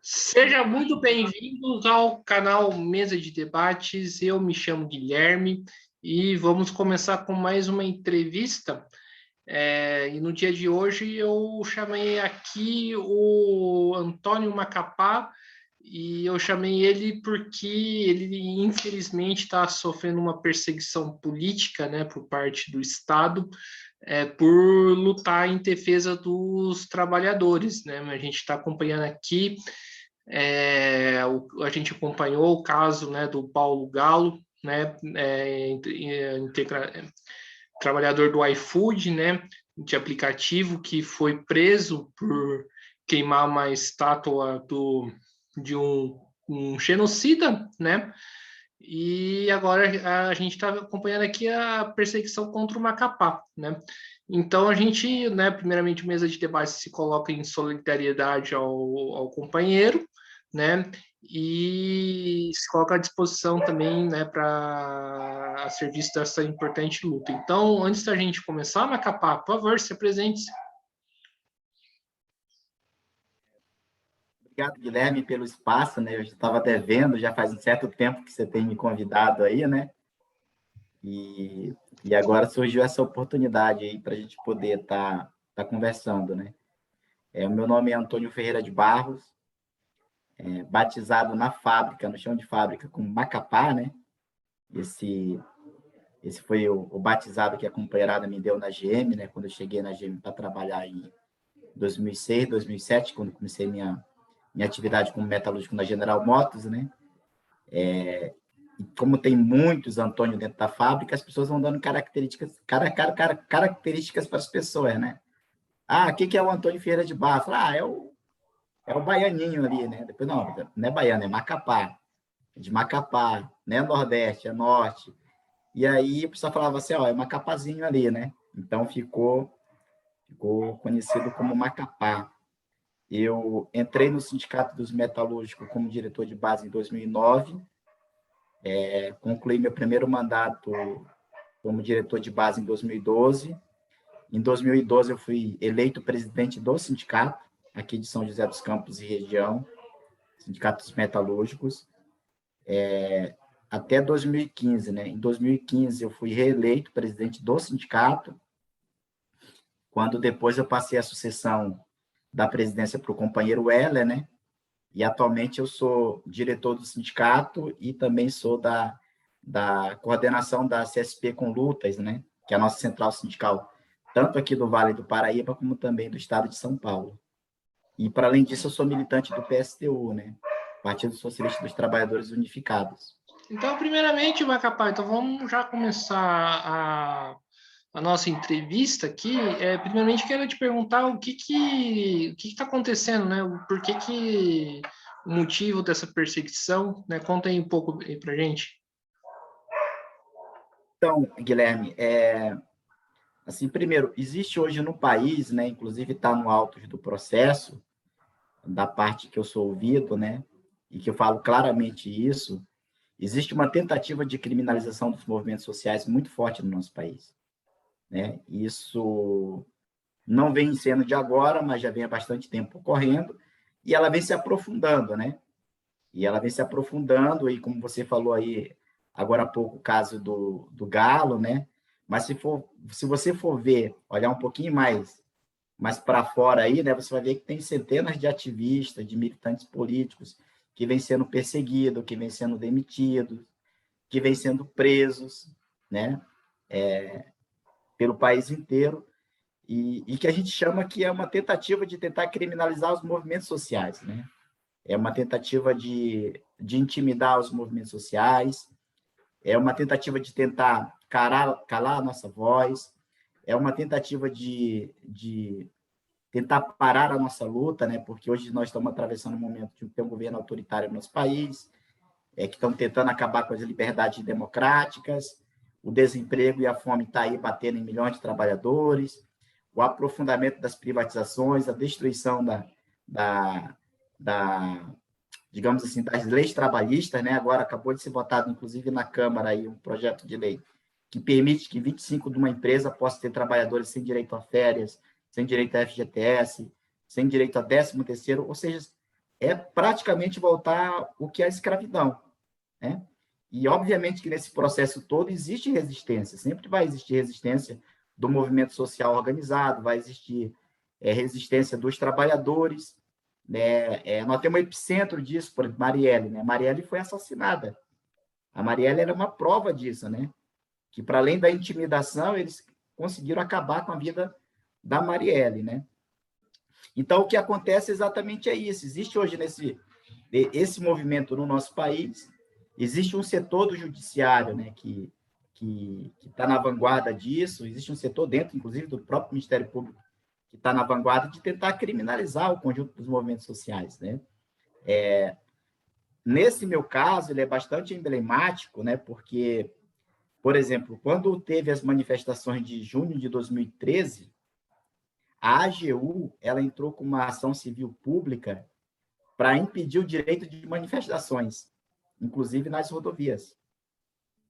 Seja muito bem-vindos ao canal Mesa de Debates. Eu me chamo Guilherme e vamos começar com mais uma entrevista. E no dia de hoje eu chamei aqui o Antônio Macapá e eu chamei ele porque ele infelizmente está sofrendo uma perseguição política, né, por parte do Estado, por lutar em defesa dos trabalhadores, né? A gente está acompanhando aqui, a gente acompanhou o caso, né, do Paulo Galo, né, trabalhador do iFood, né, de aplicativo, que foi preso por queimar uma estátua de um genocida, né? E agora a gente está acompanhando aqui a perseguição contra o Macapá, né? Então a gente, né, primeiramente, mesa de debate se coloca em solidariedade ao companheiro, né? E se coloca à disposição também, né, para a serviço dessa importante luta. Então, antes da gente começar, Macapá, por favor, se apresente. Obrigado, Guilherme, pelo espaço, né? Eu já estava devendo, já faz um certo tempo que você tem me convidado aí, né? E agora surgiu essa oportunidade aí para a gente poder tá conversando, né? O meu nome é Antônio Ferreira de Barros, batizado na fábrica, no chão de fábrica, como Macapá, né? Esse foi o batizado que a companheirada me deu na GM, né? Quando eu cheguei na GM para trabalhar em 2006, 2007, quando comecei minha atividade como metalúrgico na General Motors, né? E como tem muitos Antônio dentro da fábrica, as pessoas vão dando características para as pessoas, né? Ah, o que é o Antônio Ferreira de Barros? É o baianinho ali, né? Depois, não é baiano, é Macapá. É de Macapá, não é Nordeste, é Norte. E aí o pessoal falava assim, ó, é Macapazinho ali, né? Então ficou conhecido como Macapá. Eu entrei no Sindicato dos Metalúrgicos como diretor de base em 2009, concluí meu primeiro mandato como diretor de base em 2012. Em 2012, eu fui eleito presidente do sindicato, aqui de São José dos Campos e região, Sindicato dos Metalúrgicos, até 2015, né? Em 2015, eu fui reeleito presidente do sindicato, quando depois eu passei a sucessão da presidência para o companheiro Heller, né? E atualmente eu sou diretor do sindicato e também sou da coordenação da CSP com Lutas, né? Que é a nossa central sindical, tanto aqui do Vale do Paraíba, como também do estado de São Paulo. E, para além disso, eu sou militante do PSTU, né? Partido Socialista dos Trabalhadores Unificados. Então, primeiramente, Macapá, então vamos já começar a nossa entrevista aqui. Primeiramente, quero te perguntar o que está acontecendo, né? Por que o motivo dessa perseguição, né? Conta aí um pouco para gente. Então, Guilherme, assim, primeiro, existe hoje no país, né? Inclusive está no autos do processo, da parte que eu sou ouvido, né? E que eu falo claramente isso. Existe uma tentativa de criminalização dos movimentos sociais muito forte no nosso país, né? Isso não vem sendo de agora, mas já vem há bastante tempo ocorrendo, e ela vem se aprofundando, né? E ela vem se aprofundando, e como você falou aí, agora há pouco, o caso do Galo, né? Mas se você for ver, olhar um pouquinho mais para fora aí, né? Você vai ver que tem centenas de ativistas, de militantes políticos que vêm sendo perseguidos, que vêm sendo demitidos, que vêm sendo presos, né? Pelo país inteiro, e que a gente chama que é uma tentativa de tentar criminalizar os movimentos sociais, né? É uma tentativa de intimidar os movimentos sociais, é uma tentativa de tentar calar a nossa voz, é uma tentativa de tentar parar a nossa luta, né? Porque hoje nós estamos atravessando um momento de ter um governo autoritário no nosso país, que estão tentando acabar com as liberdades democráticas, o desemprego e a fome está aí batendo em milhões de trabalhadores, o aprofundamento das privatizações, a destruição da digamos assim, das leis trabalhistas, né? Agora acabou de ser votado, inclusive na Câmara, aí, um projeto de lei que permite que 25 de uma empresa possa ter trabalhadores sem direito a férias, sem direito a FGTS, sem direito a 13º, ou seja, é praticamente voltar o que é a escravidão, né? E, obviamente, que nesse processo todo existe resistência, sempre vai existir resistência do movimento social organizado, vai existir resistência dos trabalhadores, né? Nós temos um epicentro disso, por exemplo, Marielle, né? Marielle foi assassinada. A Marielle era uma prova disso, né? Que, para além da intimidação, eles conseguiram acabar com a vida da Marielle, né? Então, o que acontece exatamente é isso. Existe hoje esse movimento no nosso país, existe um setor do judiciário, né, que está na vanguarda disso, existe um setor dentro, inclusive, do próprio Ministério Público, que está na vanguarda de tentar criminalizar o conjunto dos movimentos sociais, né? Nesse meu caso, ele é bastante emblemático, né, porque, por exemplo, quando teve as manifestações de junho de 2013, a AGU ela entrou com uma ação civil pública para impedir o direito de manifestações, inclusive nas rodovias,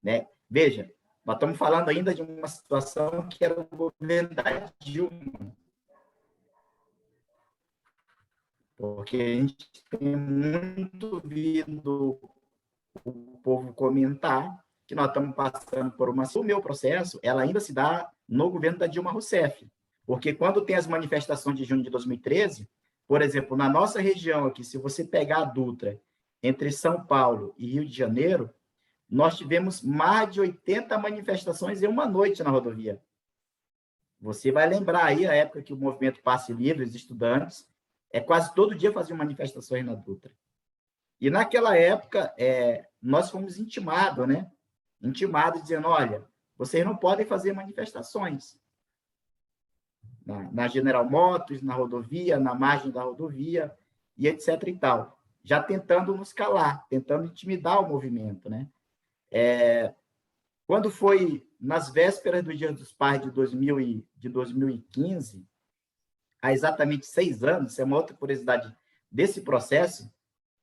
né? Veja, nós estamos falando ainda de uma situação que era o governo da Dilma, porque a gente tem muito vindo o povo comentar que nós estamos passando por uma... O meu processo, ela ainda se dá no governo da Dilma Rousseff, porque quando tem as manifestações de junho de 2013, por exemplo, na nossa região aqui, se você pegar a Dutra, entre São Paulo e Rio de Janeiro, nós tivemos mais de 80 manifestações em uma noite na rodovia. Você vai lembrar aí a época que o movimento Passe Livre, os estudantes, quase todo dia faziam manifestações na Dutra. E naquela época, nós fomos intimados, né? Intimados dizendo, olha, vocês não podem fazer manifestações na General Motors, na rodovia, na margem da rodovia, e etc. e tal. Já tentando nos calar, tentando intimidar o movimento, né? Quando foi nas vésperas do Dia dos Pais de 2015, há exatamente 6 anos, isso é uma outra curiosidade desse processo,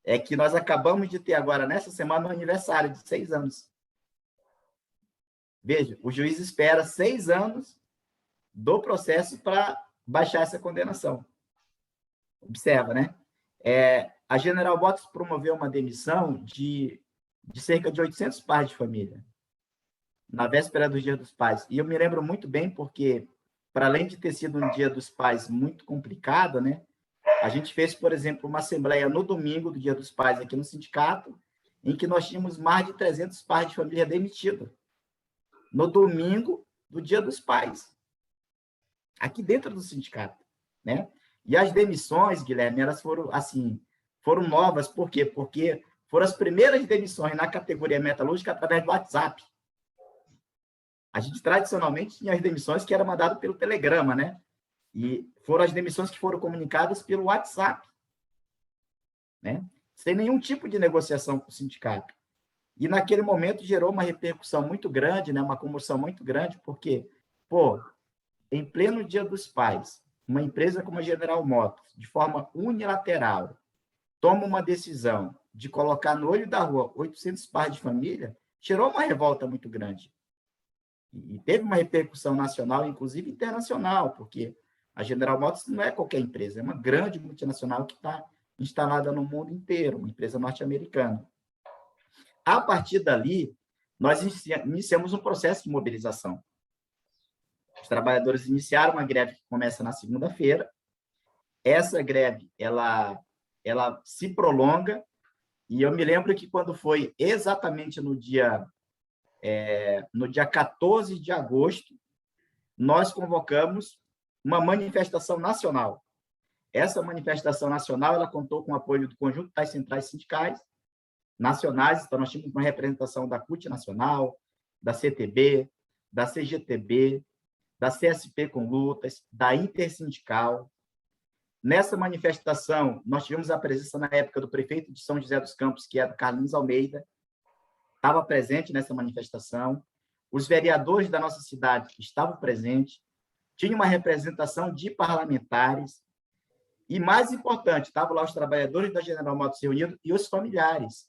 é que nós acabamos de ter agora, nessa semana, um aniversário de 6 anos. Veja, o juiz espera 6 anos do processo para baixar essa condenação. Observa, né? A General Motors promoveu uma demissão de cerca de 800 pais de família, na véspera do Dia dos Pais. E eu me lembro muito bem porque, para além de ter sido um Dia dos Pais muito complicado, né? A gente fez, por exemplo, uma assembleia no domingo do Dia dos Pais aqui no sindicato, em que nós tínhamos mais de 300 pais de família demitidos. No domingo do Dia dos Pais. Aqui dentro do sindicato, né? E as demissões, Guilherme, elas foram, assim, foram novas. Por quê? Porque foram as primeiras demissões na categoria metalúrgica através do WhatsApp. A gente, tradicionalmente, tinha as demissões que eram mandadas pelo telegrama, né? E foram as demissões que foram comunicadas pelo WhatsApp, né? Sem nenhum tipo de negociação com o sindicato. E, naquele momento, gerou uma repercussão muito grande, né? Uma comoção muito grande, porque, em pleno Dia dos Pais, uma empresa como a General Motors, de forma unilateral, toma uma decisão de colocar no olho da rua 800 pais de família, gerou uma revolta muito grande. E teve uma repercussão nacional, inclusive internacional, porque a General Motors não é qualquer empresa, é uma grande multinacional que está instalada no mundo inteiro, uma empresa norte-americana. A partir dali, nós iniciamos um processo de mobilização. Os trabalhadores iniciaram uma greve que começa na segunda-feira. Essa greve, ela se prolonga, e eu me lembro que quando foi exatamente no dia 14 de agosto, nós convocamos uma manifestação nacional. Essa manifestação nacional, ela contou com o apoio do conjunto das centrais sindicais nacionais, então nós tínhamos uma representação da CUT Nacional, da CTB, da CGTB, da CSP com Lutas, da Intersindical. Nessa manifestação, nós tivemos a presença, na época, do prefeito de São José dos Campos, que é do Carlinhos Almeida, estava presente nessa manifestação. Os vereadores da nossa cidade estavam presentes, tinha uma representação de parlamentares, e, mais importante, estavam lá os trabalhadores da General Motors reunidos e os familiares.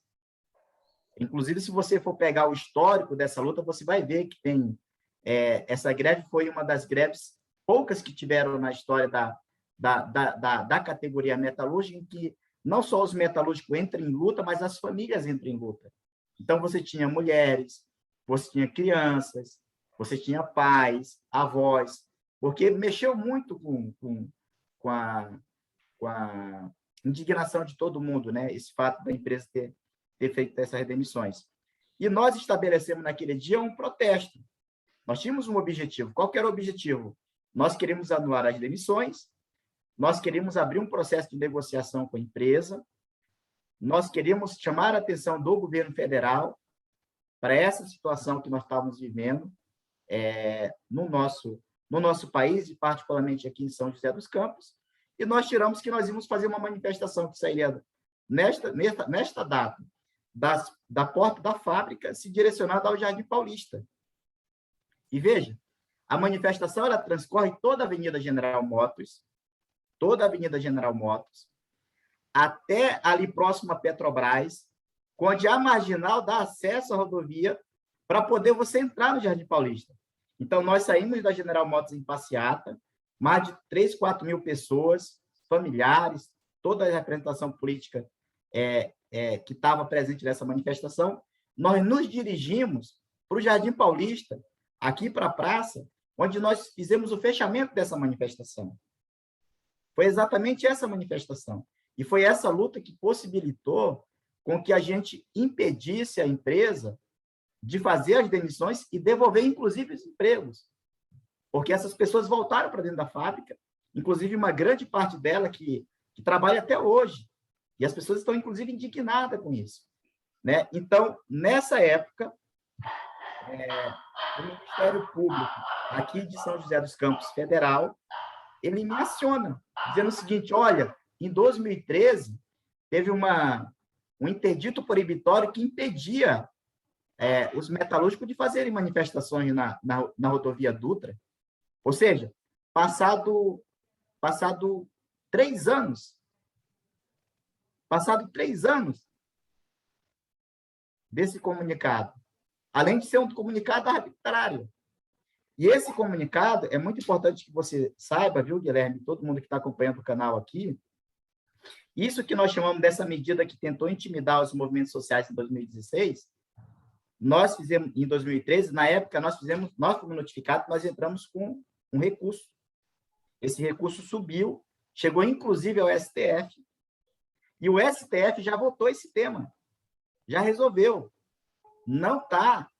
Inclusive, se você for pegar o histórico dessa luta, você vai ver que tem... essa greve foi uma das greves poucas que tiveram na história da categoria metalúrgica, em que não só os metalúrgicos entram em luta, mas as famílias entram em luta. Então, você tinha mulheres, você tinha crianças, você tinha pais, avós, porque mexeu muito com a indignação de todo mundo, né? Esse fato da empresa ter feito essas demissões. E nós estabelecemos naquele dia um protesto. Nós tínhamos um objetivo. Qual que era o objetivo? Nós queríamos anular as demissões, nós queríamos abrir um processo de negociação com a empresa, nós queríamos chamar a atenção do governo federal para essa situação que nós estávamos vivendo no nosso país, e particularmente aqui em São José dos Campos, e nós tiramos que nós íamos fazer uma manifestação que sairia nesta data, da porta da fábrica, se direcionada ao Jardim Paulista. E veja, a manifestação ela transcorre toda a Avenida General Motors, até ali próximo a Petrobras, onde a marginal dá acesso à rodovia para poder você entrar no Jardim Paulista. Então, nós saímos da General Motors em passeata, mais de 3, 4 mil pessoas, familiares, toda a representação política que estava presente nessa manifestação, nós nos dirigimos para o Jardim Paulista, aqui para a praça, onde nós fizemos o fechamento dessa manifestação. Foi exatamente essa manifestação. E foi essa luta que possibilitou com que a gente impedisse a empresa de fazer as demissões e devolver, inclusive, os empregos. Porque essas pessoas voltaram para dentro da fábrica, inclusive uma grande parte dela que trabalha até hoje. E as pessoas estão, inclusive, indignadas com isso, né? Então, nessa época, o Ministério Público, aqui de São José dos Campos Federal, ele me aciona, dizendo o seguinte: olha, em 2013, teve um interdito proibitório que impedia os metalúrgicos de fazerem manifestações na rodovia Dutra. Ou seja, passado 3 anos, desse comunicado, além de ser um comunicado arbitrário. E esse comunicado, é muito importante que você saiba, viu, Guilherme, todo mundo que está acompanhando o canal aqui, isso que nós chamamos dessa medida que tentou intimidar os movimentos sociais em 2016, nós fizemos, em 2013, na época, nós fomos notificados, nós entramos com um recurso. Esse recurso subiu, chegou inclusive ao STF, e o STF já votou esse tema, já resolveu. Não está,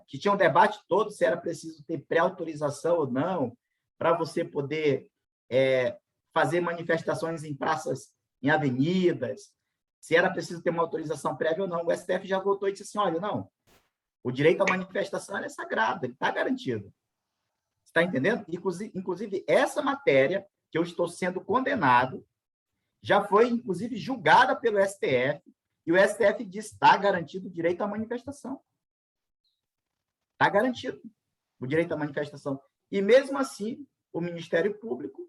que tinha um debate todo se era preciso ter pré-autorização ou não, para você poder fazer manifestações em praças, em avenidas, se era preciso ter uma autorização prévia ou não. O STF já votou e disse assim: olha, não, o direito à manifestação é sagrado, ele está garantido. Está entendendo? Inclusive, essa matéria que eu estou sendo condenado já foi, inclusive, julgada pelo STF, e o STF diz: está garantido o direito à manifestação. Está garantido o direito à manifestação. E, mesmo assim, o Ministério Público,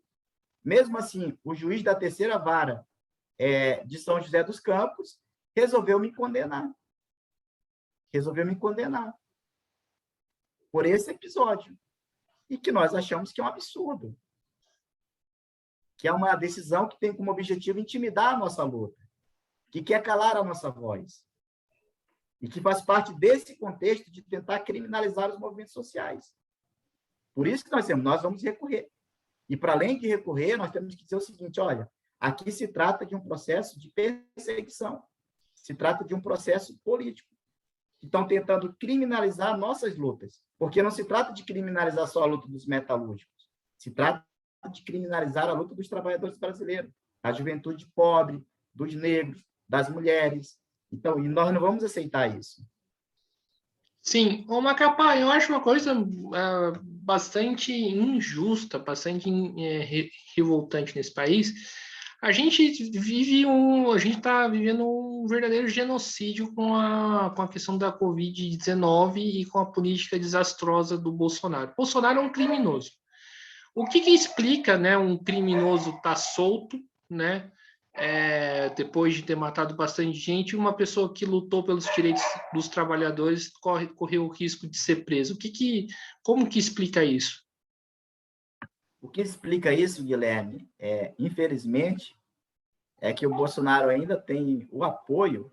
mesmo assim, o juiz da terceira vara de São José dos Campos resolveu me condenar. Por esse episódio. E que nós achamos que é um absurdo. Que é uma decisão que tem como objetivo intimidar a nossa luta, que quer calar a nossa voz. E que faz parte desse contexto de tentar criminalizar os movimentos sociais. Por isso que nós vamos recorrer. E, para além de recorrer, nós temos que dizer o seguinte: olha, aqui se trata de um processo de perseguição, se trata de um processo político, que estão tentando criminalizar nossas lutas, porque não se trata de criminalizar só a luta dos metalúrgicos, se trata de criminalizar a luta dos trabalhadores brasileiros, da juventude pobre, dos negros, das mulheres. Então, e nós não vamos aceitar isso. Sim, ô Macapá, eu acho uma coisa bastante injusta, bastante revoltante nesse país. A gente está vivendo um verdadeiro genocídio com a questão da Covid-19 e com a política desastrosa do Bolsonaro. Bolsonaro é um criminoso. O que explica, né, um criminoso estar solto, né, depois de ter matado bastante gente, uma pessoa que lutou pelos direitos dos trabalhadores correu o risco de ser preso? Como que explica isso? O que explica isso, Guilherme, infelizmente, é que o Bolsonaro ainda tem o apoio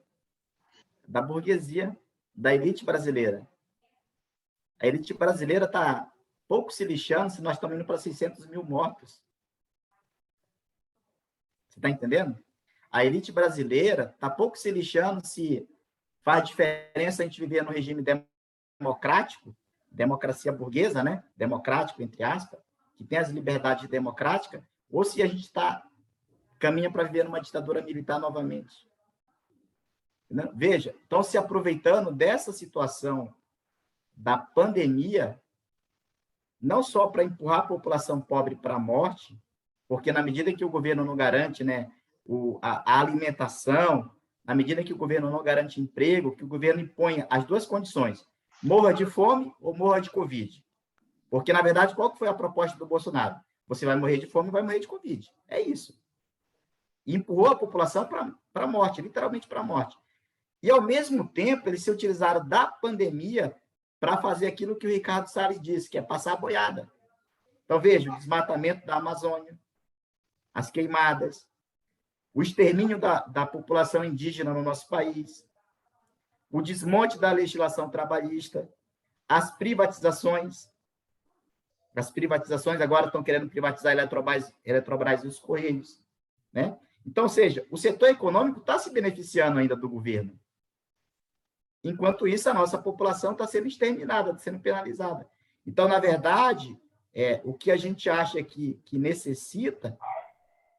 da burguesia, da elite brasileira. A elite brasileira está pouco se lixando se nós estamos indo para 600 mil mortos. Você está entendendo? A elite brasileira está pouco se lixando se faz diferença a gente viver no regime democrático, democracia burguesa, né? Democrático, entre aspas, que tem as liberdades democráticas, ou se a gente caminha para viver numa ditadura militar novamente. Veja, estão se aproveitando dessa situação da pandemia, não só para empurrar a população pobre para a morte, porque na medida que o governo não garante, né, a alimentação, na medida que o governo não garante emprego, que o governo impõe as duas condições, morra de fome ou morra de Covid. Porque, na verdade, qual que foi a proposta do Bolsonaro? Você vai morrer de fome e vai morrer de Covid. É isso. E empurrou a população para a morte, literalmente para a morte. E, ao mesmo tempo, eles se utilizaram da pandemia para fazer aquilo que o Ricardo Salles disse, que é passar a boiada. Então, veja, o desmatamento da Amazônia, as queimadas, o extermínio da população indígena no nosso país, o desmonte da legislação trabalhista, as privatizações. As privatizações agora estão querendo privatizar a Eletrobras e os Correios. Né? Então, ou seja, o setor econômico está se beneficiando ainda do governo. Enquanto isso, a nossa população está sendo exterminada, está sendo penalizada. Então, na verdade, o que a gente acha que necessita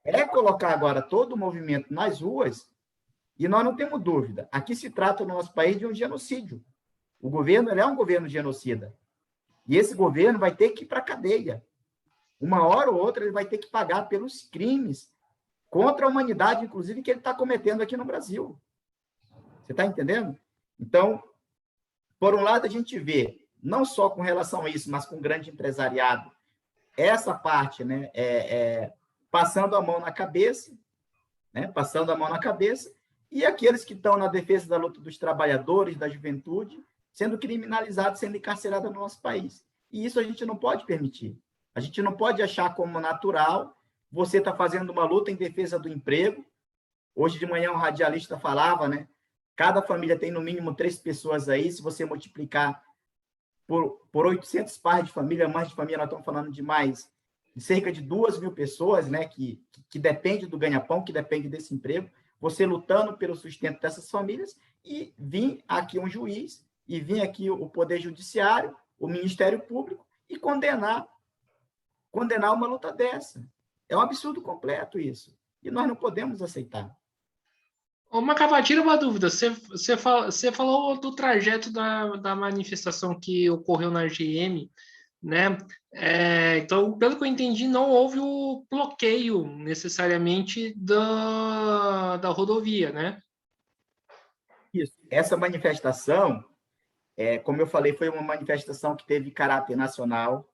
é colocar agora todo o movimento nas ruas, e nós não temos dúvida. Aqui se trata, no nosso país, de um genocídio. O governo é um governo genocida. E esse governo vai ter que ir para a cadeia. Uma hora ou outra, ele vai ter que pagar pelos crimes contra a humanidade, inclusive, que ele está cometendo aqui no Brasil. Você está entendendo? Então, por um lado, a gente vê, não só com relação a isso, mas com o grande empresariado, essa parte, né, passando a mão na cabeça, né, passando a mão na cabeça, e aqueles que estão na defesa da luta dos trabalhadores, da juventude, sendo criminalizados, sendo encarcerados no nosso país. E isso a gente não pode permitir. A gente não pode achar como natural você estar fazendo uma luta em defesa do emprego. Hoje de manhã um radialista falava, né? Cada família tem no mínimo 3 pessoas aí, se você multiplicar por 800 pares de família, mães de família, nós estamos falando de mais, de cerca de 2.000 pessoas, né, que depende do ganha-pão, que depende desse emprego, você lutando pelo sustento dessas famílias, e vir aqui um juiz, e vir aqui o Poder Judiciário, o Ministério Público, e condenar uma luta dessa. É um absurdo completo isso. E nós não podemos aceitar. Ô, Macavá, tira uma dúvida. Você falou do trajeto da manifestação que ocorreu na GM, né? Então, pelo que eu entendi, não houve o bloqueio necessariamente da rodovia, né? Isso. Essa manifestação, como eu falei, foi uma manifestação que teve caráter nacional,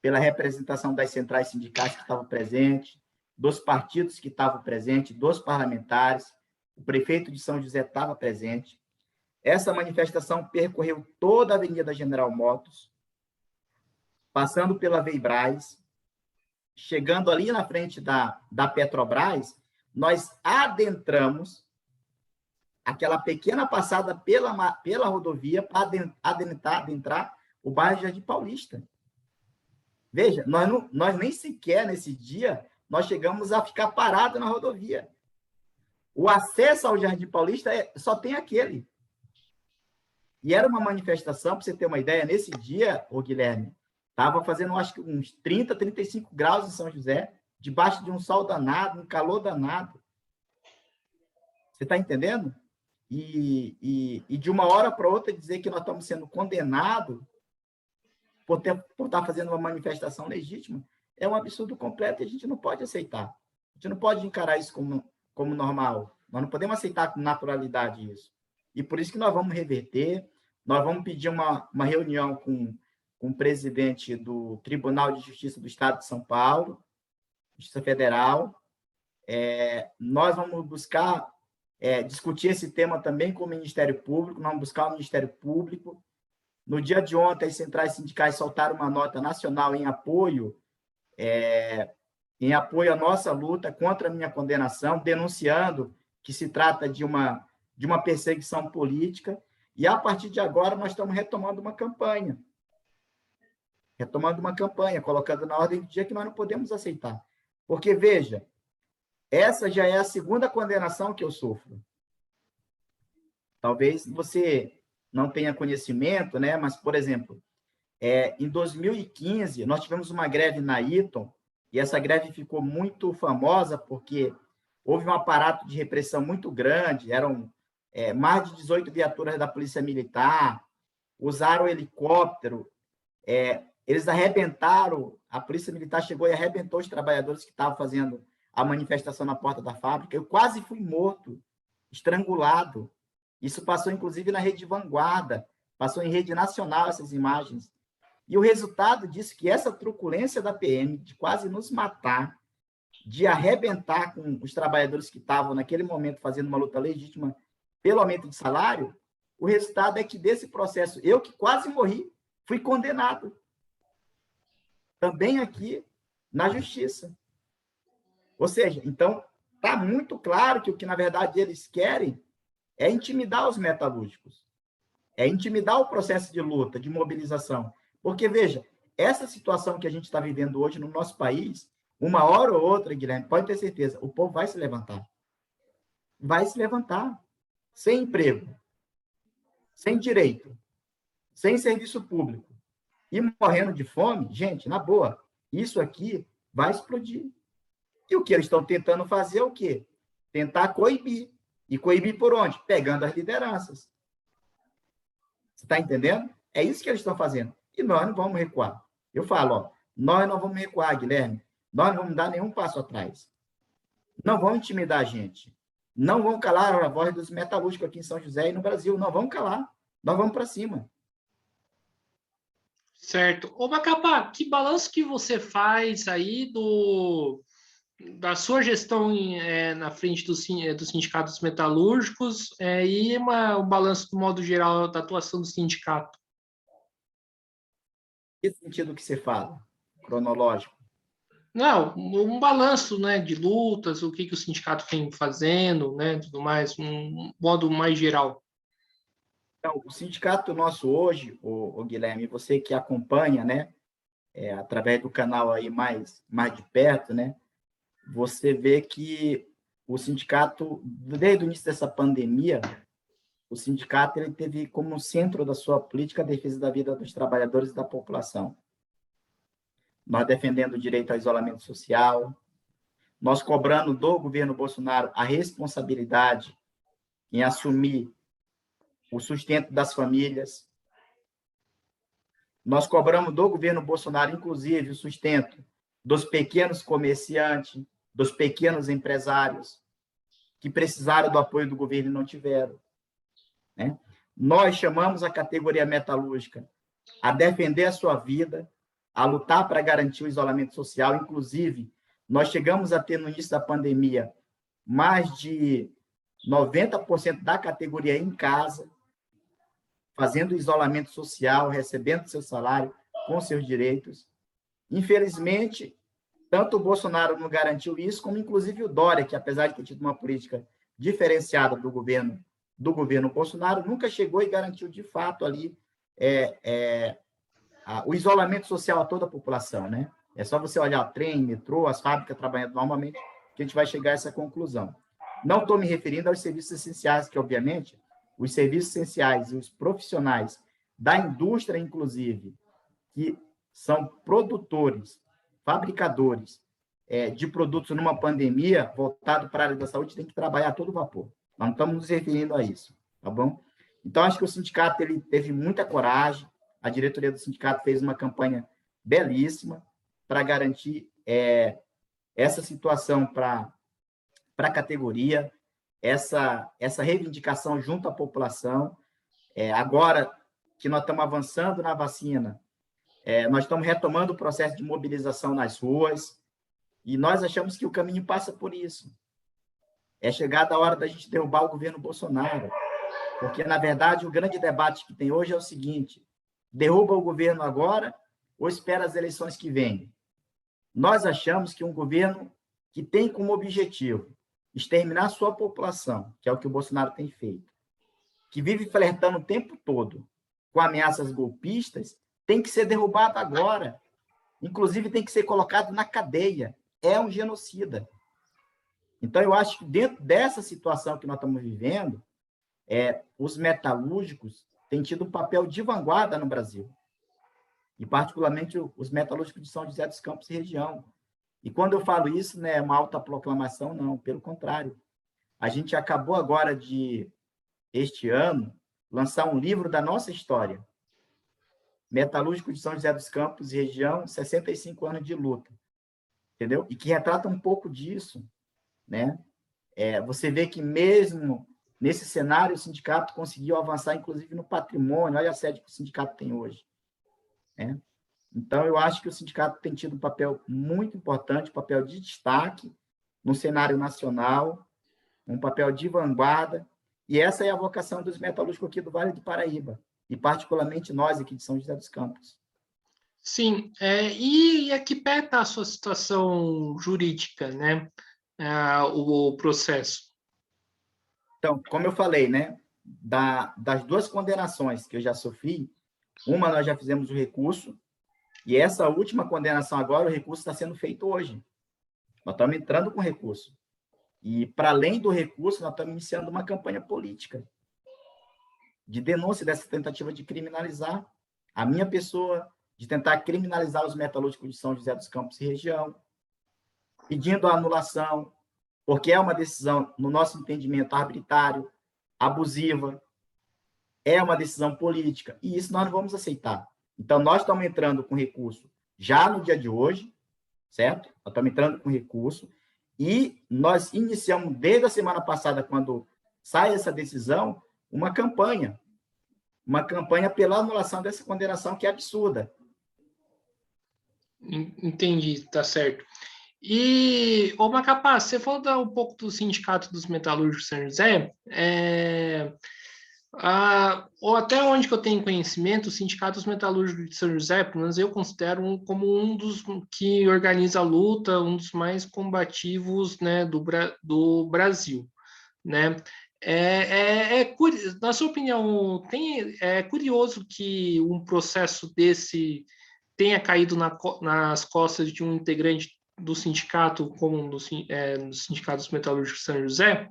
pela representação das centrais sindicais que estavam presentes, dos partidos que estavam presentes, dos parlamentares, o prefeito de São José estava presente. Essa manifestação percorreu toda a Avenida General Motors, passando pela Veibraz, chegando ali na frente da Petrobras, nós adentramos aquela pequena passada pela rodovia para adentrar o bairro Jardim Paulista. Veja, nós nem sequer nesse dia nós chegamos a ficar parados na rodovia. O acesso ao Jardim Paulista só tem aquele. E era uma manifestação, para você ter uma ideia, nesse dia, ô Guilherme, estava fazendo, acho que uns 30, 35 graus em São José, debaixo de um sol danado, um calor danado. Você está entendendo? E de uma hora para outra dizer que nós estamos sendo condenados por estar fazendo uma manifestação legítima é um absurdo completo e a gente não pode aceitar. A gente não pode encarar isso como normal. Nós não podemos aceitar com naturalidade isso. E por isso que nós vamos reverter, nós vamos pedir uma reunião com o presidente do Tribunal de Justiça do Estado de São Paulo, Justiça Federal. Nós vamos buscar discutir esse tema também com o Ministério Público, nós vamos buscar o Ministério Público. No dia de ontem, as centrais sindicais soltaram uma nota nacional em apoio em apoio à nossa luta contra a minha condenação, denunciando que se trata de uma perseguição política, e a partir de agora nós estamos retomando uma campanha, colocando na ordem do dia que nós não podemos aceitar. Porque, veja, essa já é a segunda condenação que eu sofro. Talvez você não tenha conhecimento, né? Mas, por exemplo, em 2015, nós tivemos uma greve na Eaton, e essa greve ficou muito famosa porque houve um aparato de repressão muito grande, eram mais de 18 viaturas da Polícia Militar, usaram helicóptero, eles arrebentaram, a Polícia Militar chegou e arrebentou os trabalhadores que estavam fazendo a manifestação na porta da fábrica. Eu quase fui morto, estrangulado. Isso passou, inclusive, na Rede Vanguarda, passou em rede nacional essas imagens. E o resultado disso, que essa truculência da PM, de quase nos matar, de arrebentar com os trabalhadores que estavam, naquele momento, fazendo uma luta legítima pelo aumento de salário, o resultado é que desse processo, eu que quase morri, fui condenado. Também aqui na justiça. Ou seja, então, está muito claro que o que, na verdade, eles querem é intimidar os metalúrgicos, é intimidar o processo de luta, de mobilização. Porque, veja, essa situação que a gente está vivendo hoje no nosso país, uma hora ou outra, Guilherme, pode ter certeza, o povo vai se levantar. Vai se levantar. Sem emprego, sem direito, sem serviço público e morrendo de fome, gente, na boa, isso aqui vai explodir. E o que eles estão tentando fazer é o quê? Tentar coibir. E coibir por onde? Pegando as lideranças. Você está entendendo? É isso que eles estão fazendo. E nós não vamos recuar. Eu falo, nós não vamos recuar, Guilherme. Nós não vamos dar nenhum passo atrás. Não vão intimidar a gente. Não vão calar a voz dos metalúrgicos aqui em São José e no Brasil. Não vamos calar. Nós vamos para cima. Certo. Ô, Macapá, que balanço que você faz aí da sua gestão na frente dos sindicatos metalúrgicos e o balanço do modo geral da atuação do sindicato? Que sentido que você fala? Cronológico? Não, um balanço, né, de lutas, o que o sindicato vem fazendo, né, tudo mais, um modo mais geral. Então, o sindicato nosso hoje, o Guilherme, você que acompanha, né, através do canal aí mais de perto, né, você vê que o sindicato, desde o início dessa pandemia, o sindicato ele teve como centro da sua política a defesa da vida dos trabalhadores e da população. Nós defendendo o direito ao isolamento social, nós cobrando do governo Bolsonaro a responsabilidade em assumir o sustento das famílias. Nós cobramos do governo Bolsonaro, inclusive, o sustento dos pequenos comerciantes, dos pequenos empresários, que precisaram do apoio do governo e não tiveram. Né? Nós chamamos a categoria metalúrgica a defender a sua vida, a lutar para garantir o isolamento social. Inclusive, nós chegamos a ter, no início da pandemia, mais de 90% da categoria em casa, fazendo isolamento social, recebendo seu salário, com seus direitos. Infelizmente, tanto o Bolsonaro não garantiu isso, como inclusive o Dória, que apesar de ter tido uma política diferenciada do governo Bolsonaro, nunca chegou e garantiu de fato ali o isolamento social a toda a população, né? É só você olhar o trem, metrô, as fábricas trabalhando normalmente, que a gente vai chegar a essa conclusão. Não estou me referindo aos serviços essenciais, que, obviamente, os serviços essenciais e os profissionais da indústria, inclusive, que são produtores, fabricadores de produtos numa pandemia, voltado para a área da saúde, tem que trabalhar a todo vapor. Nós não estamos nos referindo a isso, tá bom? Então, acho que o sindicato ele teve muita coragem, a diretoria do sindicato fez uma campanha belíssima para garantir essa situação para a categoria, essa reivindicação junto à população. Agora que nós estamos avançando na vacina, nós estamos retomando o processo de mobilização nas ruas, e nós achamos que o caminho passa por isso. É chegada a hora da gente derrubar o governo Bolsonaro, porque, na verdade, o grande debate que tem hoje é o seguinte: derruba o governo agora ou espera as eleições que vêm? Nós achamos que um governo que tem como objetivo exterminar sua população, que é o que o Bolsonaro tem feito, que vive flertando o tempo todo com ameaças golpistas, tem que ser derrubado agora. Inclusive, tem que ser colocado na cadeia. É um genocida. Então, eu acho que dentro dessa situação que nós estamos vivendo, os metalúrgicos têm tido um papel de vanguarda no Brasil. E, particularmente, os metalúrgicos de São José dos Campos e região. E quando eu falo isso, não é uma autoproclamação, não. Pelo contrário. A gente acabou agora este ano, lançar um livro da nossa história. Metalúrgico de São José dos Campos e região, 65 anos de luta. Entendeu? E que retrata um pouco disso, né? Você vê que mesmo nesse cenário, o sindicato conseguiu avançar, inclusive, no patrimônio. Olha a sede que o sindicato tem hoje. Né? Então, eu acho que o sindicato tem tido um papel muito importante, um papel de destaque no cenário nacional, um papel de vanguarda, e essa é a vocação dos metalúrgicos aqui do Vale do Paraíba, e particularmente nós aqui de São José dos Campos. Sim, e aqui perto está a sua situação jurídica, né? O processo. Então, como eu falei, né? Das duas condenações que eu já sofri, uma nós já fizemos o recurso, e essa última condenação agora, o recurso está sendo feito hoje. Nós estamos entrando com recurso. E, para além do recurso, nós estamos iniciando uma campanha política de denúncia dessa tentativa de criminalizar a minha pessoa, de tentar criminalizar os metalúrgicos de São José dos Campos e região, pedindo a anulação, porque é uma decisão, no nosso entendimento, arbitrário, abusiva, é uma decisão política, e isso nós não vamos aceitar. Então, nós estamos entrando com recurso já no dia de hoje, certo? Nós estamos entrando com recurso, e nós iniciamos, desde a semana passada, quando sai essa decisão, uma campanha pela anulação dessa condenação, que é absurda. Entendi, tá certo. E, ô Macapá, você falou um pouco do Sindicato dos Metalúrgicos de São José, ou até onde que eu tenho conhecimento, o Sindicato dos Metalúrgicos de São José, pelo menos eu considero como um dos que organiza a luta, um dos mais combativos, né, do Brasil, né? Na sua opinião, é curioso que um processo desse tenha caído nas costas de um integrante do sindicato, como do Sindicato dos Metalúrgicos de São José?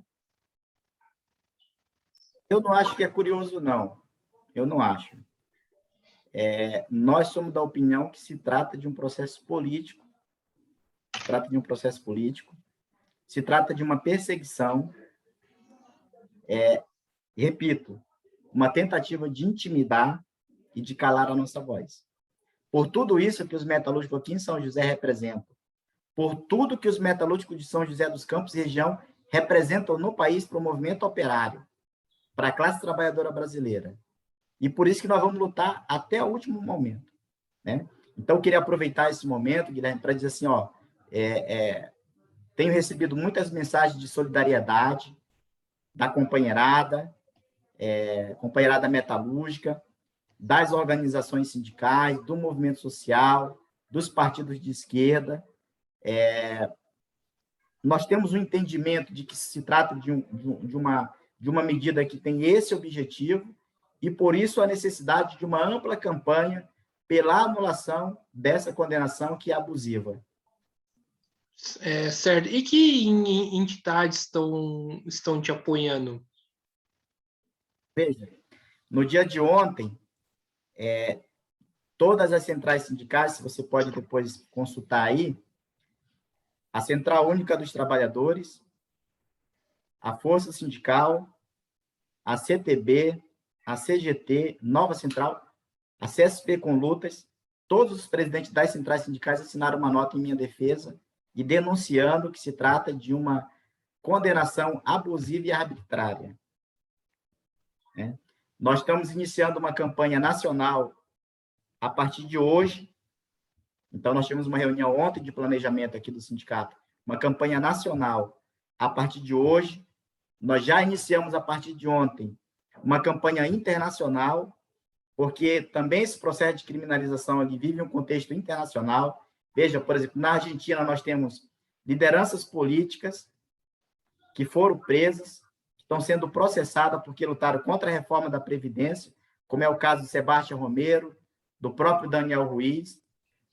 Eu não acho que é curioso, não. Eu não acho. Nós somos da opinião que se trata de um processo político, se trata de uma perseguição, repito, uma tentativa de intimidar e de calar a nossa voz. Por tudo isso que os metalúrgicos aqui em São José representam, por tudo que os metalúrgicos de São José dos Campos e região representam no país para o movimento operário, para a classe trabalhadora brasileira. E por isso que nós vamos lutar até o último momento. Né? Então, eu queria aproveitar esse momento, Guilherme, para dizer assim, tenho recebido muitas mensagens de solidariedade da companheirada metalúrgica, das organizações sindicais, do movimento social, dos partidos de esquerda. Nós temos um entendimento de que se trata de uma medida que tem esse objetivo, e, por isso, a necessidade de uma ampla campanha pela anulação dessa condenação que é abusiva. Certo. E que entidades estão te apoiando? Veja, no dia de ontem, todas as centrais sindicais, se você pode depois consultar aí, a Central Única dos Trabalhadores, a Força Sindical, a CTB, a CGT, Nova Central, a CSP com Lutas, todos os presidentes das centrais sindicais assinaram uma nota em minha defesa e denunciando que se trata de uma condenação abusiva e arbitrária. Nós estamos iniciando uma campanha nacional a partir de hoje. Então, nós tivemos uma reunião ontem de planejamento aqui do sindicato, uma campanha nacional a partir de hoje. Nós já iniciamos, a partir de ontem, uma campanha internacional, porque também esse processo de criminalização ele vive um contexto internacional. Veja, por exemplo, na Argentina nós temos lideranças políticas que foram presas, que estão sendo processadas porque lutaram contra a reforma da Previdência, como é o caso de Sebastião Romero, do próprio Daniel Ruiz.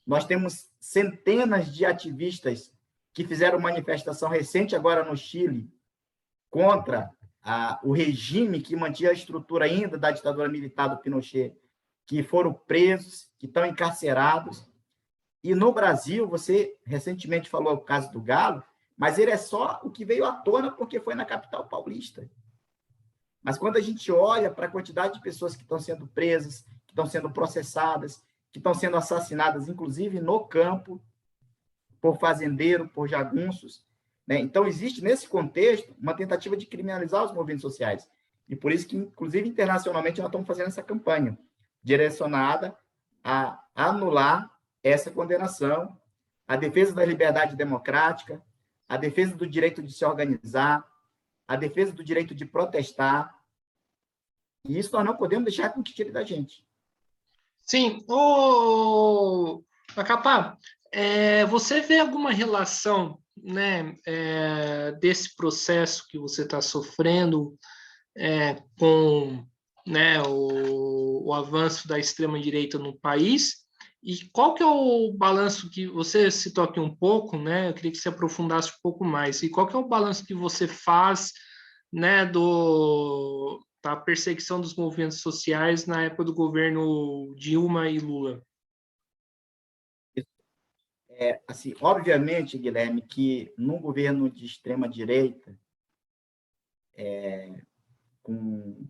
Nós temos centenas de ativistas que fizeram manifestação recente agora no Chile contra o regime que mantinha a estrutura ainda da ditadura militar do Pinochet, que foram presos, que estão encarcerados. E no Brasil, você recentemente falou o caso do Galo, mas ele é só o que veio à tona porque foi na capital paulista. Mas quando a gente olha para a quantidade de pessoas que estão sendo presas, que estão sendo processadas, que estão sendo assassinadas, inclusive no campo, por fazendeiro, por jagunços, né? Então, existe, nesse contexto, uma tentativa de criminalizar os movimentos sociais. E por isso que, inclusive, internacionalmente, nós estamos fazendo essa campanha direcionada a anular essa condenação, a defesa da liberdade democrática, a defesa do direito de se organizar, a defesa do direito de protestar. E isso nós não podemos deixar com que tire da gente. Sim. Macapá, você vê alguma relação, né, desse processo que você está sofrendo com, né, o avanço da extrema-direita no país? E qual que é o balanço que você citou aqui um pouco, né? Eu queria que você aprofundasse um pouco mais. E qual que é o balanço que você faz, né, da perseguição dos movimentos sociais na época do governo Dilma e Lula? Assim, obviamente, Guilherme, que num governo de extrema-direita, com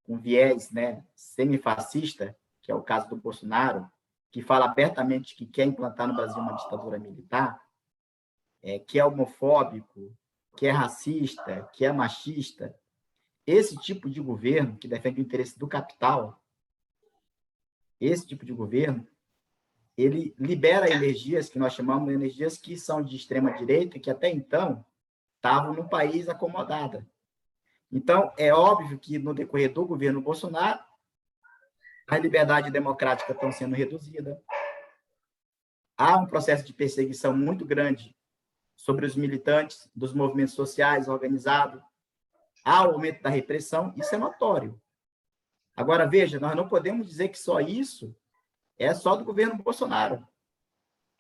viés, né, semifascista, que é o caso do Bolsonaro, que fala abertamente que quer implantar no Brasil uma ditadura militar, que é homofóbico, que é racista, que é machista, esse tipo de governo que defende o interesse do capital, esse tipo de governo, ele libera energias que nós chamamos de energias que são de extrema direita, que até então estavam no país acomodada. Então, é óbvio que no decorrer do governo Bolsonaro, a liberdade democrática estão sendo reduzida. Há um processo de perseguição muito grande sobre os militantes dos movimentos sociais organizados. Há o aumento da repressão, isso é notório. Agora, veja, nós não podemos dizer que só isso é só do governo Bolsonaro.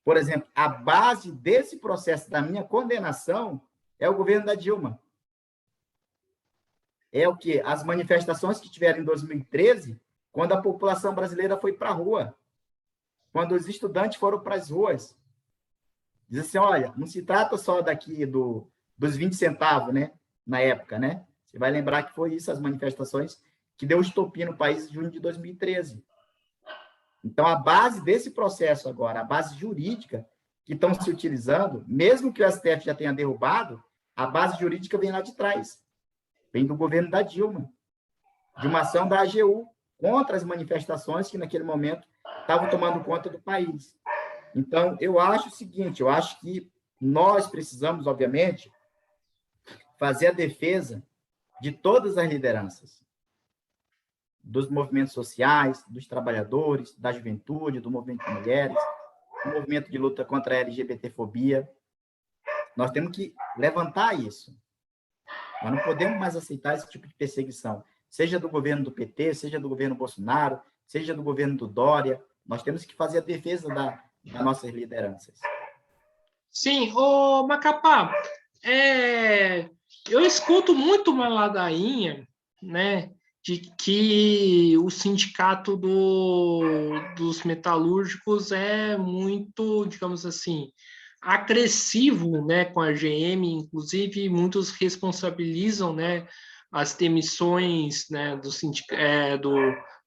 Por exemplo, a base desse processo da minha condenação é o governo da Dilma. É o quê? As manifestações que tiveram em 2013, quando a população brasileira foi para a rua, quando os estudantes foram para as ruas. Diz assim, olha, não se trata só daqui dos 20 centavos, né? Na época, né? Você vai lembrar que foi isso, as manifestações que deu estopim no país em junho de 2013. Então, a base desse processo agora, a base jurídica que estão se utilizando, mesmo que o STF já tenha derrubado, a base jurídica vem lá de trás. Vem do governo da Dilma, de uma ação da AGU contra as manifestações que, naquele momento, estavam tomando conta do país. Então, eu acho o seguinte, eu acho que nós precisamos, obviamente, fazer a defesa de todas as lideranças, dos movimentos sociais, dos trabalhadores, da juventude, do movimento de mulheres, do movimento de luta contra a LGBTfobia. Nós temos que levantar isso. Nós não podemos mais aceitar esse tipo de perseguição, seja do governo do PT, seja do governo Bolsonaro, seja do governo do Dória. Nós temos que fazer a defesa das nossas lideranças. Sim, Macapá, eu escuto muito uma ladainha, né, de que o sindicato dos metalúrgicos é muito, digamos assim, agressivo, né, com a GM, inclusive muitos responsabilizam, né, as demissões, né,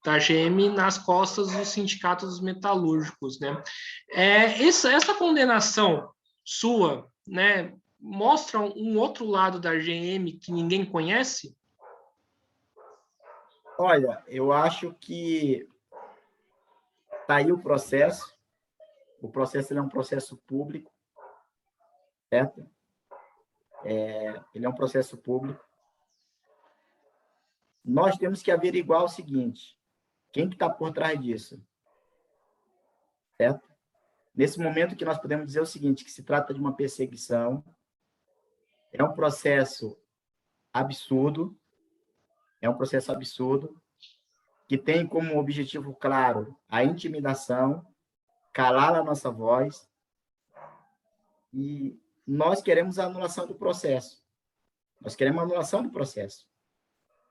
da GM nas costas do sindicato dos metalúrgicos, né? Essa condenação sua, né, mostra um outro lado da GM que ninguém conhece? Olha, eu acho que está aí o processo. O processo ele é um processo público, certo? Ele é um processo público. Nós temos que averiguar o seguinte: quem que está por trás disso, certo? nesse momento que nós podemos dizer o seguinte, que se trata de uma perseguição, é um processo absurdo, que tem como objetivo claro a intimidação, calar a nossa voz, e nós queremos a anulação do processo.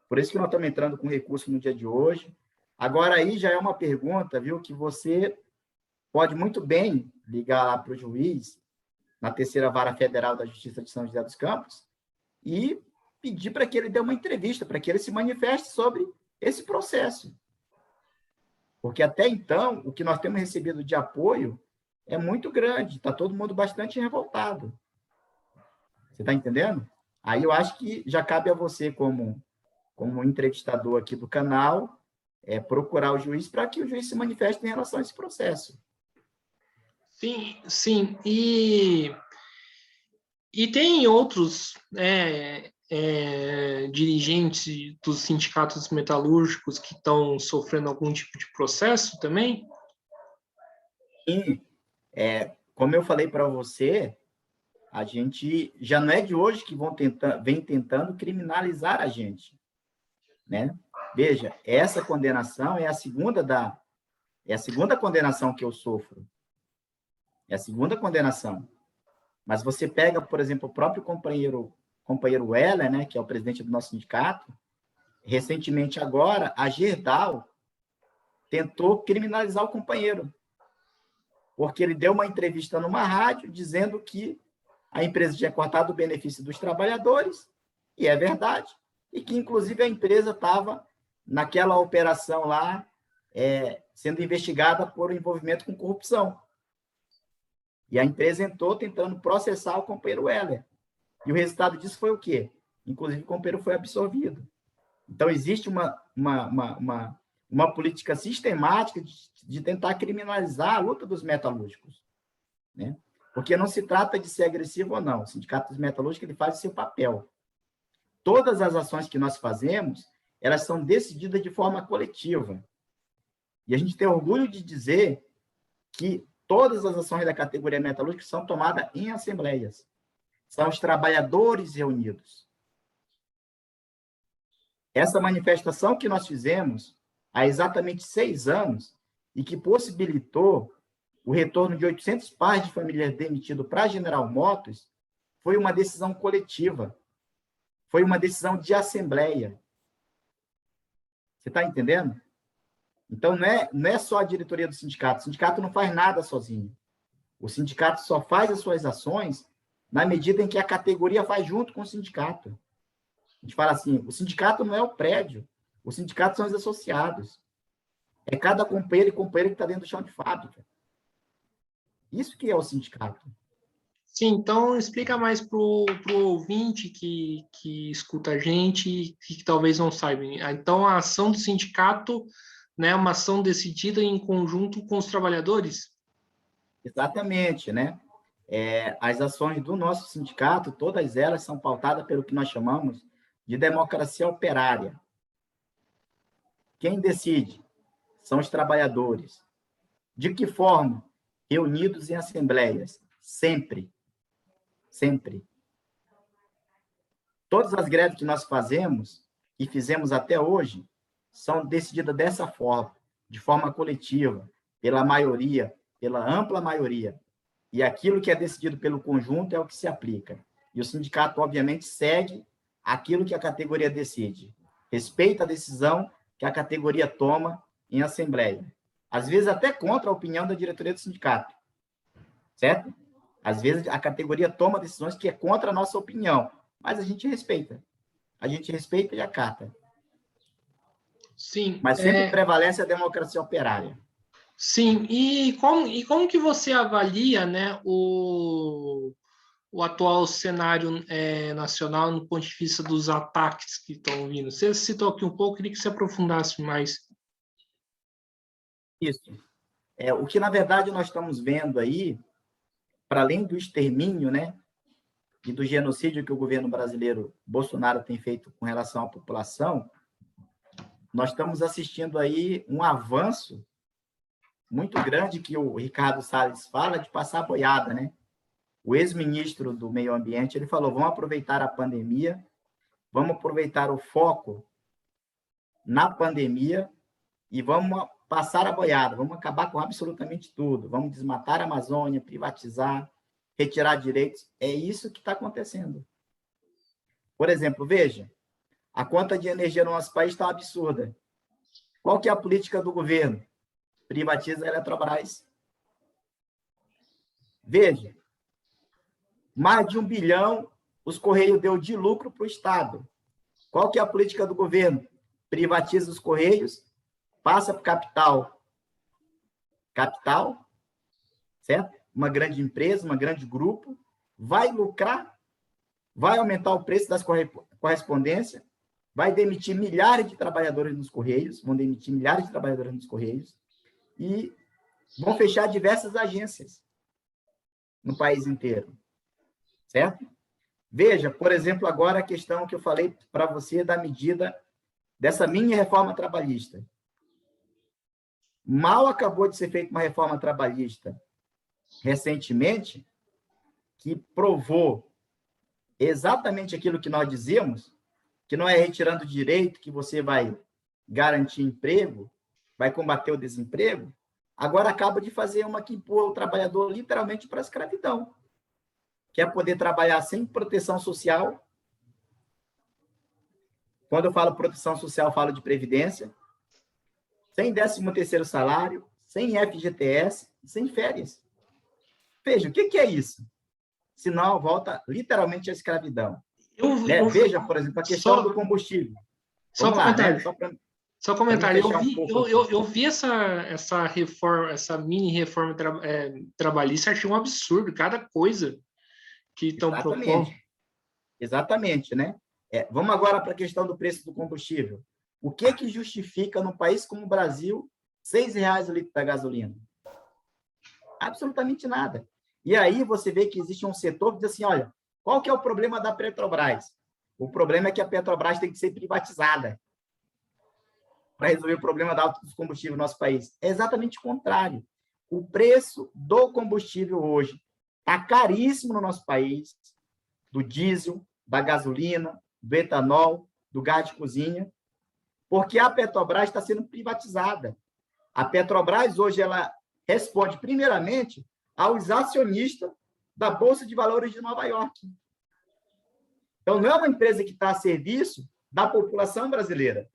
Por isso que nós estamos entrando com recurso no dia de hoje. Agora, aí já é uma pergunta, viu, que você pode muito bem ligar lá para o juiz, na terceira vara federal da Justiça de São José dos Campos, e pedir para que ele dê uma entrevista, para que ele se manifeste sobre esse processo. Porque até então, o que nós temos recebido de apoio é muito grande, está todo mundo bastante revoltado. Você está entendendo? Aí eu acho que já cabe a você, como entrevistador aqui do canal, procurar o juiz para que o juiz se manifeste em relação a esse processo. Sim, sim. E tem outros dirigentes dos sindicatos metalúrgicos que estão sofrendo algum tipo de processo também? Sim. Como eu falei para você, a gente já não é de hoje que vem tentando criminalizar a gente, né? Veja, essa condenação é a segunda condenação que eu sofro. É a segunda condenação. Mas você pega, por exemplo, o próprio companheiro Weller, né, que é o presidente do nosso sindicato, recentemente agora, a Gerdau tentou criminalizar o companheiro, porque ele deu uma entrevista numa rádio dizendo que a empresa tinha cortado o benefício dos trabalhadores, e é verdade, e que, inclusive, a empresa estava naquela operação lá, sendo investigada por envolvimento com corrupção. E a empresa entrou tentando processar o companheiro Weller. E o resultado disso foi o quê? Inclusive, o companheiro foi absolvido. Então, existe uma política sistemática de tentar criminalizar a luta dos metalúrgicos, né? Porque não se trata de ser agressivo ou não. O sindicato dos metalúrgicos ele faz o seu papel. Todas as ações que nós fazemos, elas são decididas de forma coletiva. E a gente tem orgulho de dizer que todas as ações da categoria metalúrgica são tomadas em assembleias. São os trabalhadores reunidos. Essa manifestação que nós fizemos há exatamente 6 anos e que possibilitou o retorno de 800 pais de famílias demitidos para a General Motors foi uma decisão coletiva. Foi uma decisão de assembleia. Você está entendendo? Então, não é só a diretoria do sindicato. O sindicato não faz nada sozinho. O sindicato só faz as suas ações na medida em que a categoria faz junto com o sindicato. A gente fala assim, o sindicato não é o prédio, o sindicato são os associados. É cada companheiro e companheira que está dentro do chão de fábrica. Isso que é o sindicato. Sim, então explica mais para o ouvinte que escuta a gente e que talvez não saiba. Então, a ação do sindicato, né, é uma ação decidida em conjunto com os trabalhadores? Exatamente, né? As ações do nosso sindicato, todas elas são pautadas pelo que nós chamamos de democracia operária. Quem decide são os trabalhadores. De que forma? Reunidos em assembleias, sempre. Sempre. Todas as greves que nós fazemos e fizemos até hoje são decididas dessa forma, de forma coletiva, pela maioria, pela ampla maioria. E aquilo que é decidido pelo conjunto é o que se aplica. E o sindicato, obviamente, segue aquilo que a categoria decide. Respeita a decisão que a categoria toma em assembleia. Às vezes até contra a opinião da diretoria do sindicato. Certo? Às vezes a categoria toma decisões que é contra a nossa opinião, mas a gente respeita. A gente respeita e acata. Sim. Mas sempre prevalece a democracia operária. Sim. E como que você avalia, né, o atual cenário nacional no ponto de vista dos ataques que estão vindo? Você citou aqui um pouco, queria que você aprofundasse mais. Isso. O que, na verdade, nós estamos vendo aí, para além do extermínio, né, e do genocídio que o governo brasileiro, Bolsonaro, tem feito com relação à população, nós estamos assistindo aí um avanço muito grande que o Ricardo Salles fala de passar a boiada, né? O ex-ministro do Meio Ambiente, ele falou, vamos aproveitar a pandemia, vamos aproveitar o foco na pandemia e vamos passar a boiada, vamos acabar com absolutamente tudo, vamos desmatar a Amazônia, privatizar, retirar direitos. É isso que está acontecendo. Por exemplo, veja, a conta de energia no nosso país está absurda. Qual que é a política do governo? Privatiza a Eletrobras. Veja, mais de 1 bilhão os Correios deu de lucro para o Estado. Qual que é a política do governo? Privatiza os Correios, passa para o capital. Capital, certo? Uma grande empresa, um grande grupo, vai lucrar, vai aumentar o preço das correspondências, vai demitir milhares de trabalhadores nos Correios, vão demitir milhares de trabalhadores nos Correios, e vão fechar diversas agências no país inteiro, certo? Veja, por exemplo, agora a questão que eu falei para você da medida dessa mini reforma trabalhista. Mal acabou de ser feita uma reforma trabalhista recentemente, que provou exatamente aquilo que nós dizíamos, que não é retirando direito que você vai garantir emprego, vai combater o desemprego, agora acaba de fazer uma que empurra o trabalhador literalmente para a escravidão, que é poder trabalhar sem proteção social. Quando eu falo proteção social, eu falo de previdência, sem 13º salário, sem FGTS, sem férias. Veja, o que é isso? Senão volta literalmente à escravidão. Veja, por exemplo, a questão do combustível. Só comentário. Né? Só comentário. Eu vi essa reforma, essa mini reforma trabalhista, achei um absurdo, cada coisa que estão propondo. Exatamente, né? Vamos agora para a questão do preço do combustível. O que justifica, num país como o Brasil, R$6 o litro da gasolina? Absolutamente nada. E aí você vê que existe um setor que diz assim, olha, qual que é o problema da Petrobras? O problema é que a Petrobras tem que ser privatizada para resolver o problema da alta dos combustíveis no nosso país. É exatamente o contrário. O preço do combustível hoje está caríssimo no nosso país, do diesel, da gasolina, do etanol, do gás de cozinha, porque a Petrobras está sendo privatizada. A Petrobras hoje ela responde primeiramente aos acionistas da Bolsa de Valores de Nova York. Então, não é uma empresa que está a serviço da população brasileira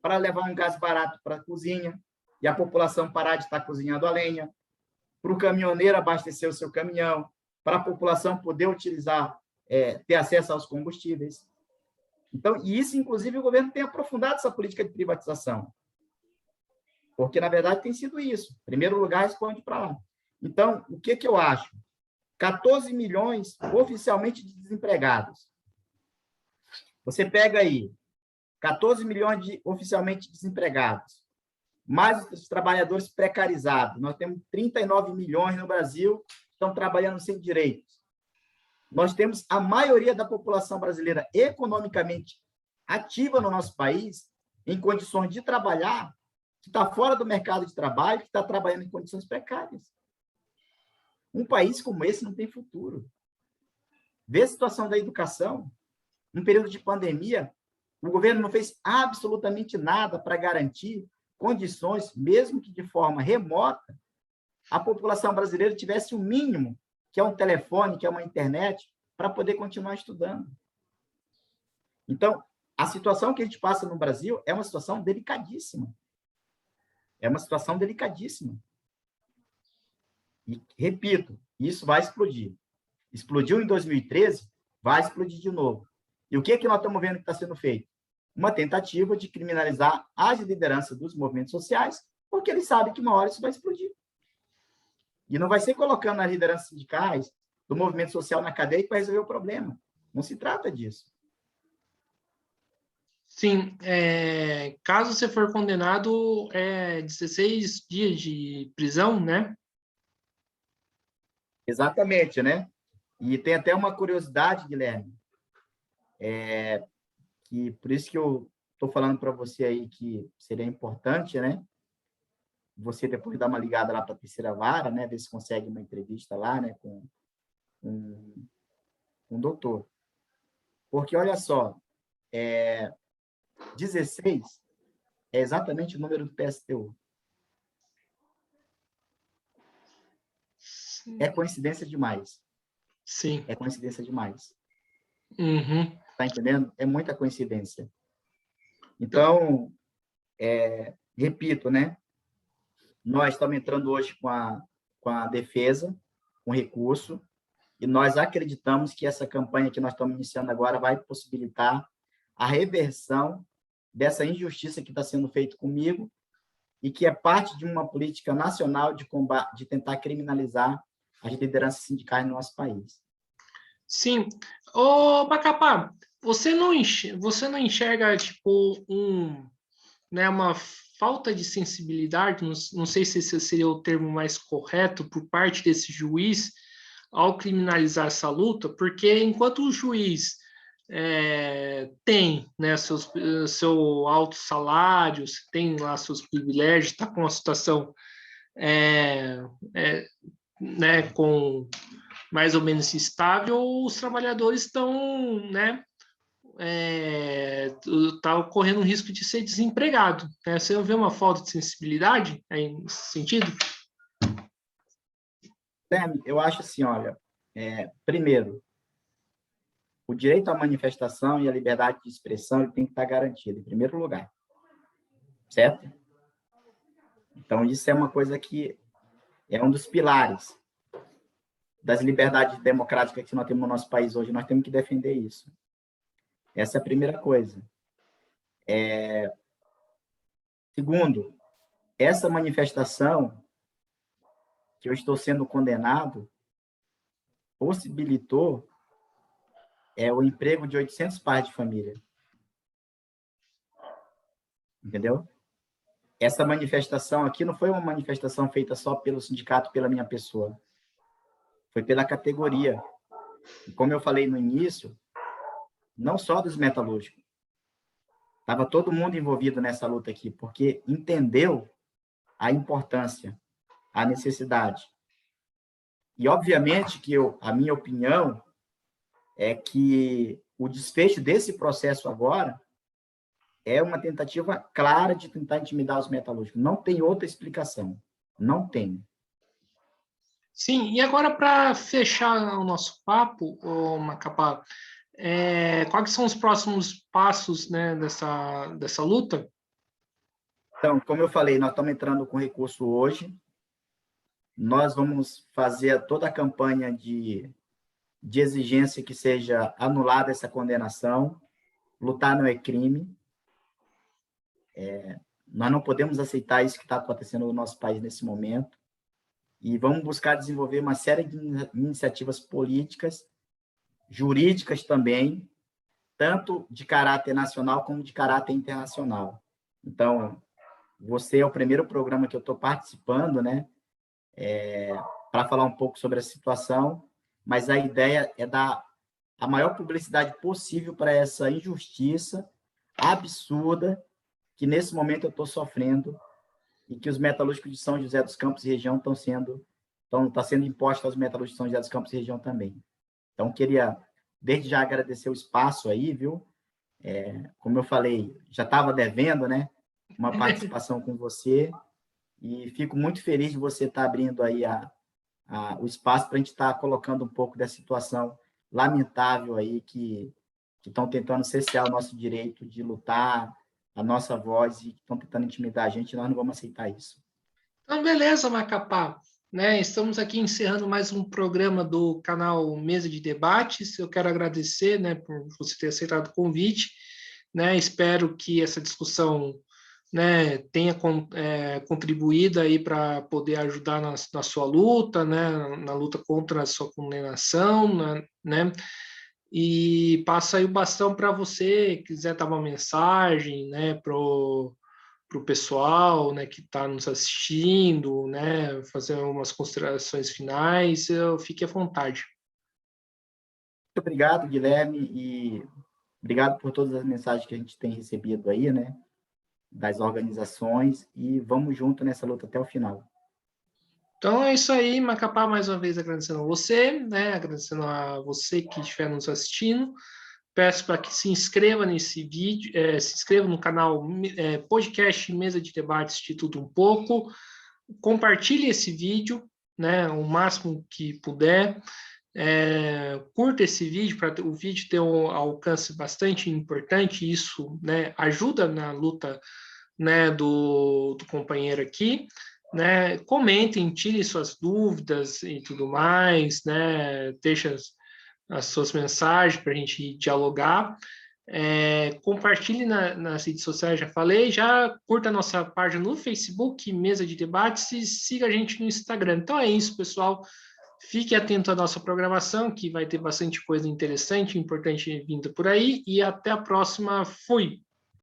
para levar um gás barato para a cozinha e a população parar de estar cozinhando a lenha, para o caminhoneiro abastecer o seu caminhão, para a população poder utilizar, ter acesso aos combustíveis. Então, e isso, inclusive, o governo tem aprofundado essa política de privatização. Porque, na verdade, tem sido isso. Em primeiro lugar, responde para lá. Então, o que eu acho? 14 milhões oficialmente de desempregados. Você pega aí 14 milhões oficialmente desempregados, mais os trabalhadores precarizados. Nós temos 39 milhões no Brasil que estão trabalhando sem direitos. Nós temos a maioria da população brasileira economicamente ativa no nosso país, em condições de trabalhar, que está fora do mercado de trabalho, que está trabalhando em condições precárias. Um país como esse não tem futuro. Vê a situação da educação. No período de pandemia, o governo não fez absolutamente nada para garantir condições, mesmo que de forma remota, a população brasileira tivesse o mínimo, que é um telefone, que é uma internet, para poder continuar estudando. Então, a situação que a gente passa no Brasil é uma situação delicadíssima. É uma situação delicadíssima. E, repito, isso vai explodir. Explodiu em 2013, vai explodir de novo. E o que nós estamos vendo que está sendo feito? Uma tentativa de criminalizar as lideranças dos movimentos sociais, porque eles sabem que uma hora isso vai explodir. E não vai ser colocando as lideranças sindicais do movimento social na cadeia que vai resolver o problema. Não se trata disso. Sim, caso você for condenado, 16 dias de prisão, né? Exatamente, né? E tem até uma curiosidade, Guilherme, que por isso que eu estou falando para você aí que seria importante, né? você depois dá uma ligada lá para a terceira vara, né? Ver se consegue uma entrevista lá, né? Com um doutor. Porque, olha só, 16 é exatamente o número do PSTU. É coincidência demais. Sim. É coincidência demais. Uhum. Tá entendendo? É muita coincidência. Então, repito, né? Nós estamos entrando hoje com a defesa, com recurso, e nós acreditamos que essa campanha que nós estamos iniciando agora vai possibilitar a reversão dessa injustiça que está sendo feita comigo e que é parte de uma política nacional de combate, de tentar criminalizar as lideranças sindicais no nosso país. Sim. Ô, Macapá, você não enxerga, tipo, né, uma falta de sensibilidade, não sei se esse seria o termo mais correto, por parte desse juiz ao criminalizar essa luta, porque enquanto o juiz tem, né, seu alto salário, tem lá seus privilégios, está com uma situação né, com mais ou menos estável, os trabalhadores estão, né, tá ocorrendo um risco de ser desempregado. Né? Você vê uma falta de sensibilidade aí nesse sentido? Eu acho assim, olha, primeiro, o direito à manifestação e a liberdade de expressão ele tem que estar garantido, em primeiro lugar, certo? Então, isso é uma coisa que é um dos pilares das liberdades democráticas que nós temos no nosso país hoje, nós temos que defender isso. Essa é a primeira coisa. Segundo, essa manifestação que eu estou sendo condenado possibilitou o emprego de 800 pais de família. Entendeu? Essa manifestação aqui não foi uma manifestação feita só pelo sindicato, pela minha pessoa. Foi pela categoria. E como eu falei no início, não só dos metalúrgicos. Estava todo mundo envolvido nessa luta aqui, porque entendeu a importância, a necessidade. E, obviamente, que a minha opinião é que o desfecho desse processo agora é uma tentativa clara de tentar intimidar os metalúrgicos. Não tem outra explicação. Não tem. Sim, e agora para fechar o nosso papo, Macapá, quais são os próximos passos, né, dessa luta? Então, como eu falei, nós estamos entrando com recurso hoje. Nós vamos fazer toda a campanha de exigência que seja anulada essa condenação. Lutar não é crime. Nós não podemos aceitar isso que está acontecendo no nosso país nesse momento. E vamos buscar desenvolver uma série de iniciativas políticas, jurídicas também, tanto de caráter nacional como de caráter internacional. Então, você é o primeiro programa que eu estou participando, né, para falar um pouco sobre a situação, mas a ideia é dar a maior publicidade possível para essa injustiça absurda que, nesse momento, eu estou sofrendo e que os metalúrgicos de São José dos Campos e região está sendo imposto aos metalúrgicos de São José dos Campos e região também. Então, queria, desde já, agradecer o espaço aí, viu? Como eu falei, já estava devendo, né? Uma participação com você e fico muito feliz de você estar abrindo aí o espaço para a gente estar colocando um pouco da situação lamentável aí que estão tentando cercear o nosso direito de lutar, a nossa voz e estão tentando intimidar a gente, e nós não vamos aceitar isso. Então, beleza, Macapá. Né, estamos aqui encerrando mais um programa do canal Mesa de Debates. Eu quero agradecer, né, por você ter aceitado o convite. Né, espero que essa discussão, né, tenha contribuído aí para poder ajudar na sua luta, né, na luta contra a sua condenação, né, e passa aí o bastão para você, quiser dar uma mensagem, né, para o pessoal, né, que está nos assistindo, né, fazer umas considerações finais, fique à vontade. Muito obrigado, Guilherme, e obrigado por todas as mensagens que a gente tem recebido aí, né? das organizações e vamos junto nessa luta até o final. Então é isso aí, Macapá, mais uma vez agradecendo a você, né? Agradecendo a você que estiver nos assistindo. Peço para que se inscreva nesse vídeo, se inscreva no canal Podcast Mesa de Debates de Tudo Um Pouco. Compartilhe esse vídeo, né? O máximo que puder. Curta esse vídeo para o vídeo ter um alcance bastante importante. Isso, né, ajuda na luta, né, do companheiro aqui. Né, comentem, tirem suas dúvidas e tudo mais, né, deixem as suas mensagens para a gente dialogar. Compartilhe nas redes sociais, já falei, já curta a nossa página no Facebook, Mesa de Debates, e siga a gente no Instagram. Então é isso, pessoal. Fique atento à nossa programação, que vai ter bastante coisa interessante, importante vinda por aí, e até a próxima. Fui!